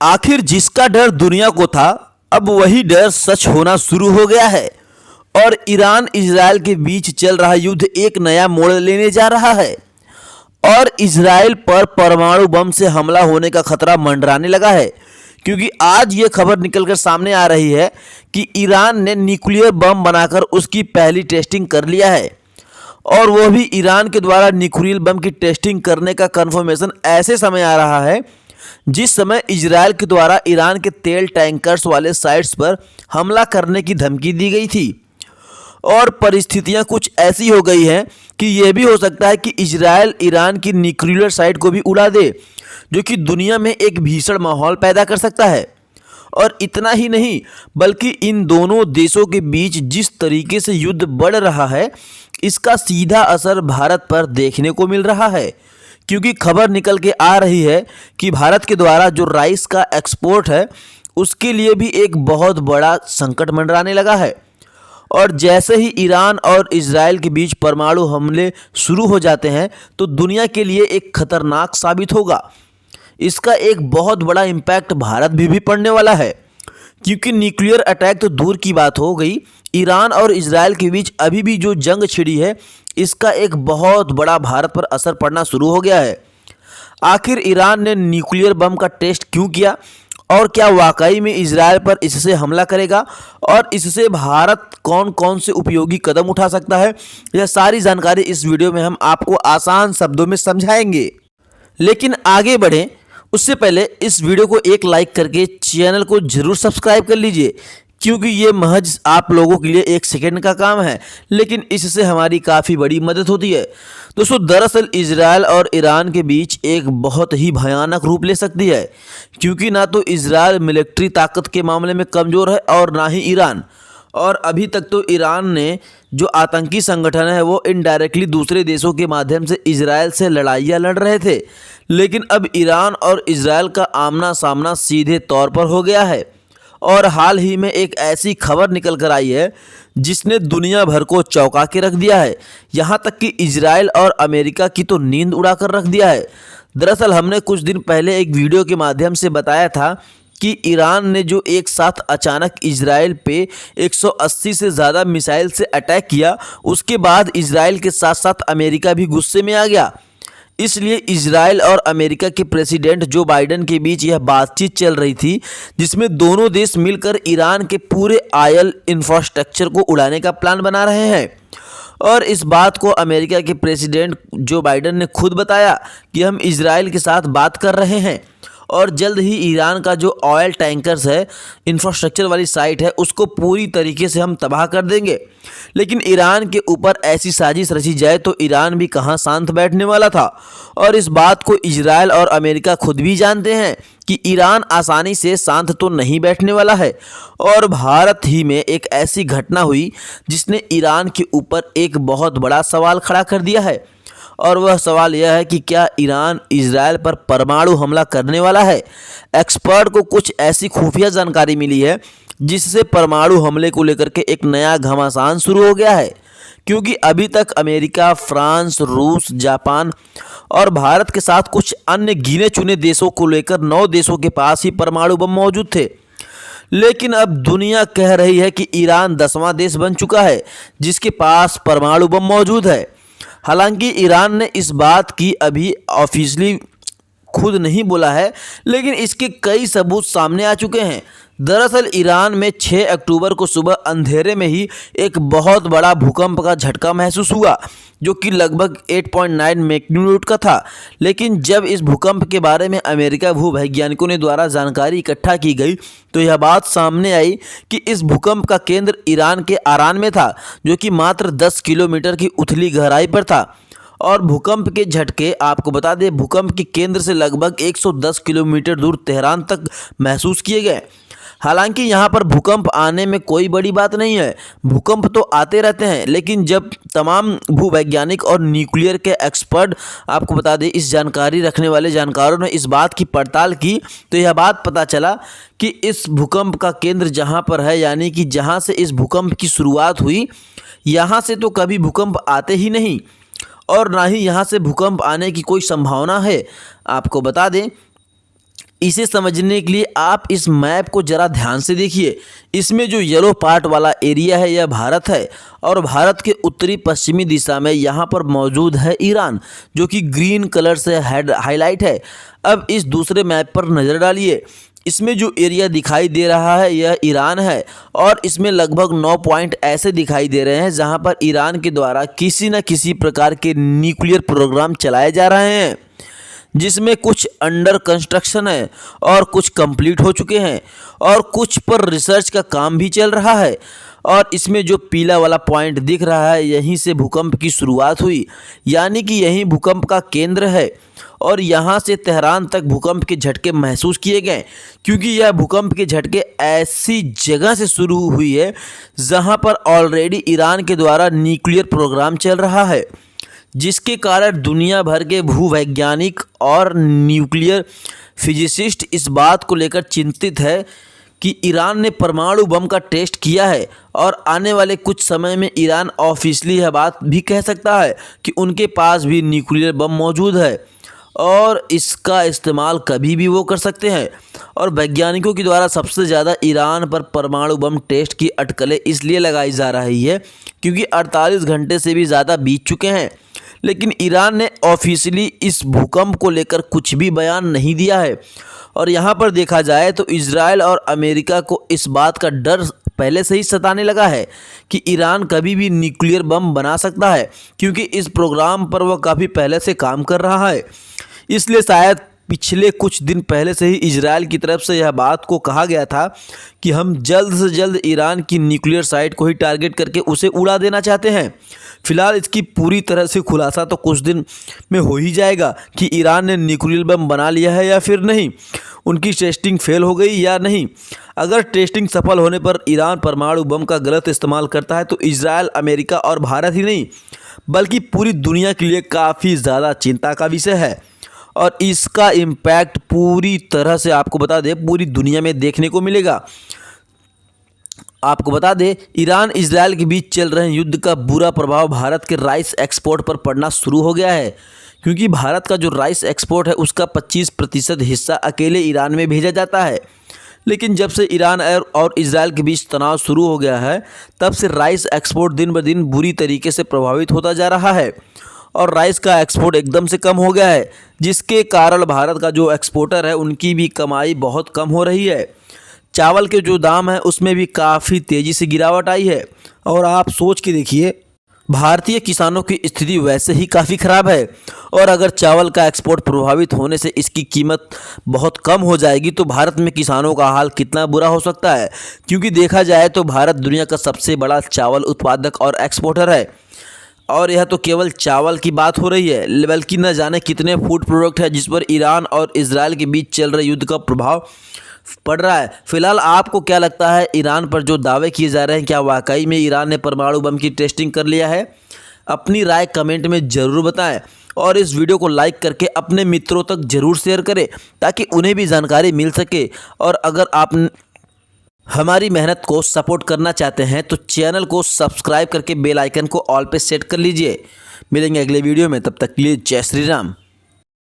आखिर जिसका डर दुनिया को था, अब वही डर सच होना शुरू हो गया है और ईरान इजराइल के बीच चल रहा युद्ध एक नया मोड़ लेने जा रहा है और इजराइल पर परमाणु बम से हमला होने का खतरा मंडराने लगा है। क्योंकि आज ये खबर निकलकर सामने आ रही है कि ईरान ने न्यूक्लियर बम बनाकर उसकी पहली टेस्टिंग कर लिया है और वो भी ईरान के द्वारा न्यूक्लियर बम की टेस्टिंग करने का कंफर्मेशन ऐसे समय आ रहा है जिस समय इजराइल के द्वारा ईरान के तेल टैंकर्स वाले साइट्स पर हमला करने की धमकी दी गई थी। और परिस्थितियां कुछ ऐसी हो गई हैं कि यह भी हो सकता है कि इजराइल ईरान की न्यूक्लियर साइट को भी उड़ा दे, जो कि दुनिया में एक भीषण माहौल पैदा कर सकता है। और इतना ही नहीं, बल्कि इन दोनों देशों के बीच जिस तरीके से युद्ध बढ़ रहा है, इसका सीधा असर भारत पर देखने को मिल रहा है। क्योंकि खबर निकल के आ रही है कि भारत के द्वारा जो राइस का एक्सपोर्ट है, उसके लिए भी एक बहुत बड़ा संकट मंडराने लगा है। और जैसे ही ईरान और इजराइल के बीच परमाणु हमले शुरू हो जाते हैं तो दुनिया के लिए एक खतरनाक साबित होगा। इसका एक बहुत बड़ा इम्पैक्ट भारत भी पड़ने वाला है। क्योंकि न्यूक्लियर अटैक तो दूर की बात हो गई, ईरान और इजराइल के बीच अभी भी जो जंग छिड़ी है, इसका एक बहुत बड़ा भारत पर असर पड़ना शुरू हो गया है। आखिर ईरान ने न्यूक्लियर बम का टेस्ट क्यों किया और क्या वाकई में इजराइल पर इससे हमला करेगा और इससे भारत कौन कौन से उपयोगी कदम उठा सकता है, यह सारी जानकारी इस वीडियो में हम आपको आसान शब्दों में समझाएंगे। लेकिन आगे बढ़ें उससे पहले इस वीडियो को एक लाइक करके चैनल को जरूर सब्सक्राइब कर लीजिए, क्योंकि ये महज आप लोगों के लिए एक सेकंड का काम है, लेकिन इससे हमारी काफ़ी बड़ी मदद होती है। दोस्तों, दरअसल इजराइल और ईरान के बीच एक बहुत ही भयानक रूप ले सकती है। क्योंकि ना तो इजराइल मिलिट्री ताकत के मामले में कमज़ोर है और ना ही ईरान। और अभी तक तो ईरान ने जो आतंकी संगठन है वो इनडायरेक्टली दूसरे देशों के माध्यम से इजराइल से लड़ाइयाँ लड़ रहे थे, लेकिन अब ईरान और इजराइल का आमना सामना सीधे तौर पर हो गया है। और हाल ही में एक ऐसी खबर निकल कर आई है जिसने दुनिया भर को चौंका के रख दिया है, यहाँ तक कि इजराइल और अमेरिका की तो नींद उड़ा कर रख दिया है। दरअसल हमने कुछ दिन पहले एक वीडियो के माध्यम से बताया था कि ईरान ने जो एक साथ अचानक इजराइल पे 180 से ज़्यादा मिसाइल से अटैक किया, उसके बाद इजराइल के साथ साथ अमेरिका भी गुस्से में आ गया। इसलिए इजराइल और अमेरिका के प्रेसिडेंट जो बाइडेन के बीच यह बातचीत चल रही थी, जिसमें दोनों देश मिलकर ईरान के पूरे ऑयल इंफ्रास्ट्रक्चर को उड़ाने का प्लान बना रहे हैं। और इस बात को अमेरिका के प्रेसिडेंट जो बाइडेन ने खुद बताया कि हम इजराइल के साथ बात कर रहे हैं और जल्द ही ईरान का जो ऑयल टैंकर्स है, इंफ्रास्ट्रक्चर वाली साइट है, उसको पूरी तरीके से हम तबाह कर देंगे। लेकिन ईरान के ऊपर ऐसी साजिश रची जाए तो ईरान भी कहाँ शांत बैठने वाला था। और इस बात को इजराइल और अमेरिका खुद भी जानते हैं कि ईरान आसानी से शांत तो नहीं बैठने वाला है। और भारत ही में एक ऐसी घटना हुई जिसने ईरान के ऊपर एक बहुत बड़ा सवाल खड़ा कर दिया है। और वह सवाल यह है कि क्या ईरान इजराइल पर परमाणु हमला करने वाला है। एक्सपर्ट को कुछ ऐसी खुफिया जानकारी मिली है जिससे परमाणु हमले को लेकर के एक नया घमासान शुरू हो गया है। क्योंकि अभी तक अमेरिका, फ्रांस, रूस, जापान और भारत के साथ कुछ अन्य गिने चुने देशों को लेकर 9 देशों के पास ही परमाणु बम मौजूद थे। लेकिन अब दुनिया कह रही है कि ईरान 10वां देश बन चुका है जिसके पास परमाणु बम मौजूद है। हालांकि ईरान ने इस बात की अभी ऑफिशियली खुद नहीं बोला है, लेकिन इसके कई सबूत सामने आ चुके हैं। दरअसल ईरान में 6 अक्टूबर को सुबह अंधेरे में ही एक बहुत बड़ा भूकंप का झटका महसूस हुआ, जो कि लगभग 8.9 मैग्नीट्यूड का था। लेकिन जब इस भूकंप के बारे में अमेरिका भूवैज्ञानिकों ने द्वारा जानकारी इकट्ठा की गई तो यह बात सामने आई कि इस भूकंप का केंद्र ईरान के आरान में था, जो कि मात्र 10 किलोमीटर की उथली गहराई पर था। और भूकंप के झटके, आपको बता दें, भूकंप के केंद्र से लगभग 110 किलोमीटर दूर तेहरान तक महसूस किए गए। हालांकि यहाँ पर भूकंप आने में कोई बड़ी बात नहीं है, भूकंप तो आते रहते हैं, लेकिन जब तमाम भूवैज्ञानिक और न्यूक्लियर के एक्सपर्ट, आपको बता दें इस जानकारी रखने वाले जानकारों ने इस बात की पड़ताल की तो यह बात पता चला कि इस भूकंप का केंद्र जहाँ पर है, यानी कि जहाँ से इस भूकंप की शुरुआत हुई, यहाँ से तो कभी भूकंप आते ही नहीं और ना ही यहाँ से भूकंप आने की कोई संभावना है। आपको बता दें इसे समझने के लिए आप इस मैप को जरा ध्यान से देखिए। इसमें जो येलो पार्ट वाला एरिया है यह भारत है और भारत के उत्तरी पश्चिमी दिशा में यहाँ पर मौजूद है ईरान, जो कि ग्रीन कलर से हाईलाइट है। अब इस दूसरे मैप पर नज़र डालिए। इसमें जो एरिया दिखाई दे रहा है यह ईरान है और इसमें लगभग 9 पॉइंट ऐसे दिखाई दे रहे हैं जहां पर ईरान के द्वारा किसी न किसी प्रकार के न्यूक्लियर प्रोग्राम चलाए जा रहे हैं, जिसमें कुछ अंडर कंस्ट्रक्शन है और कुछ कंप्लीट हो चुके हैं और कुछ पर रिसर्च का काम भी चल रहा है। और इसमें जो पीला वाला पॉइंट दिख रहा है यहीं से भूकंप की शुरुआत हुई, यानी कि यहीं भूकंप का केंद्र है और यहाँ से तेहरान तक भूकंप के झटके महसूस किए गए, क्योंकि यह भूकंप के झटके ऐसी जगह से शुरू हुई है जहाँ पर ऑलरेडी ईरान के द्वारा न्यूक्लियर प्रोग्राम चल रहा है, जिसके कारण दुनिया भर के भूवैज्ञानिक और न्यूक्लियर फिजिसिस्ट इस बात को लेकर चिंतित है कि ईरान ने परमाणु बम का टेस्ट किया है और आने वाले कुछ समय में ईरान ऑफिशियली यह बात भी कह सकता है कि उनके पास भी न्यूक्लियर बम मौजूद है और इसका इस्तेमाल कभी भी वो कर सकते हैं। और वैज्ञानिकों के द्वारा सबसे ज़्यादा ईरान पर परमाणु बम टेस्ट की अटकलें इसलिए लगाई जा रही है क्योंकि 48 घंटे से भी ज़्यादा बीत चुके हैं, लेकिन ईरान ने ऑफिशियली इस भूकंप को लेकर कुछ भी बयान नहीं दिया है। और यहाँ पर देखा जाए तो इजराइल और अमेरिका को इस बात का डर पहले से ही सताने लगा है कि ईरान कभी भी न्यूक्लियर बम बना सकता है, क्योंकि इस प्रोग्राम पर वह काफ़ी पहले से काम कर रहा है। इसलिए शायद पिछले कुछ दिन पहले से ही इजराइल की तरफ से यह बात को कहा गया था कि हम जल्द से जल्द ईरान की न्यूक्लियर साइट को ही टारगेट करके उसे उड़ा देना चाहते हैं। फिलहाल इसकी पूरी तरह से खुलासा तो कुछ दिन में हो ही जाएगा कि ईरान ने न्यूक्लियर बम बना लिया है या फिर नहीं, उनकी टेस्टिंग फेल हो गई या नहीं। अगर टेस्टिंग सफल होने पर ईरान परमाणु बम का गलत इस्तेमाल करता है तो इजराइल, अमेरिका और भारत ही नहीं बल्कि पूरी दुनिया के लिए काफ़ी ज़्यादा चिंता का विषय है और इसका इम्पैक्ट पूरी तरह से आपको बता दें पूरी दुनिया में देखने को मिलेगा। आपको बता दें ईरान इजराइल के बीच चल रहे युद्ध का बुरा प्रभाव भारत के राइस एक्सपोर्ट पर पड़ना शुरू हो गया है, क्योंकि भारत का जो राइस एक्सपोर्ट है उसका 25% हिस्सा अकेले ईरान में भेजा जाता है। लेकिन जब से ईरान और इजराइल के बीच तनाव शुरू हो गया है तब से राइस एक्सपोर्ट दिन ब दिन बुरी तरीके से प्रभावित होता जा रहा है और राइस का एक्सपोर्ट एकदम से कम हो गया है, जिसके कारण भारत का जो एक्सपोर्टर है उनकी भी कमाई बहुत कम हो रही है। चावल के जो दाम है उसमें भी काफ़ी तेज़ी से गिरावट आई है और आप सोच के देखिए भारतीय किसानों की स्थिति वैसे ही काफ़ी ख़राब है और अगर चावल का एक्सपोर्ट प्रभावित होने से इसकी कीमत बहुत कम हो जाएगी तो भारत में किसानों का हाल कितना बुरा हो सकता है, क्योंकि देखा जाए तो भारत दुनिया का सबसे बड़ा चावल उत्पादक और एक्सपोर्टर है। और यह तो केवल चावल की बात हो रही है, बल्कि न जाने कितने फूड प्रोडक्ट है जिस पर ईरान और इजराइल के बीच चल रहे युद्ध का प्रभाव पड़ रहा है। फिलहाल आपको क्या लगता है, ईरान पर जो दावे किए जा रहे हैं क्या वाकई में ईरान ने परमाणु बम की टेस्टिंग कर लिया है? अपनी राय कमेंट में ज़रूर बताएं और इस वीडियो को लाइक करके अपने मित्रों तक ज़रूर शेयर करें ताकि उन्हें भी जानकारी मिल सके। और अगर आप हमारी मेहनत को सपोर्ट करना चाहते हैं तो चैनल को सब्सक्राइब करके बेल आइकन को ऑल पे सेट कर लीजिए। मिलेंगे अगले वीडियो में, तब तक के लिए जय श्री राम।